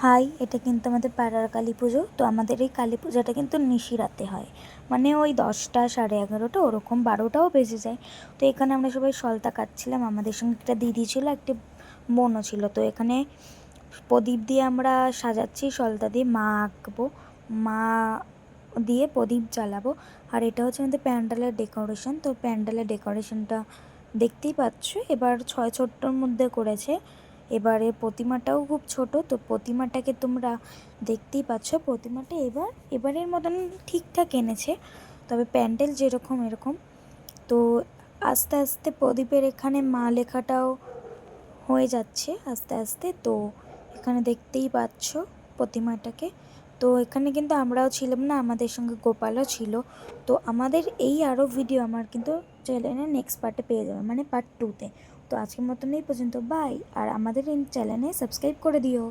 High, এটা কিন্তু আমাদের পাড়ার কালী পুজো। তো আমাদের এই কালী পূজাটা কিন্তু নিশিরাতে হয়, মানে ওই 10টা 11:30 ওরকম, 12টাও বেজে যায়। তো এখানে আমরা সবাই সলতা কাটছিলাম। আমাদের সঙ্গে একটা দিদি ছিল, একটি বোনও ছিল। তো এখানে প্রদীপ দিয়ে আমরা সাজাচ্ছি, সলতা দিয়ে মা আঁকবো, মা দিয়ে প্রদীপ জ্বালাবো। আর এটা হচ্ছে আমাদের প্যান্ডেলের ডেকোরেশন। তো প্যান্ডেলের ডেকোরেশনটা দেখতেই পাচ্ছ, এবার 6 ছোট্টর মধ্যে করেছে। এবারে প্রতিমাটাও খুব ছোট। তো প্রতিমাটাকে তোমরা দেখতেই পাচ্ছ, প্রতিমাটা এবারের মতন ঠিকঠাক এনেছে, তবে প্যান্ডেল যেরকম এরকম। তো আস্তে আস্তে প্রদীপের এখানে মা লেখাটাও হয়ে যাচ্ছে আস্তে আস্তে। তো এখানে দেখতেই পাচ্ছ প্রতিমাটাকে। তো এখানে কিন্তু আমরাও ছিলাম না, আমাদের সঙ্গে গোপালও ছিল। তো আমাদের এই আরও ভিডিও আমার কিন্তু চ্যানেলে নেক্সট পার্টে পেয়ে যাবে, মানে পার্ট 2-তে। তো আজকের মতন এই পর্যন্ত, বাই। আর আমাদের এই চ্যানেলে সাবস্ক্রাইব করে দিও।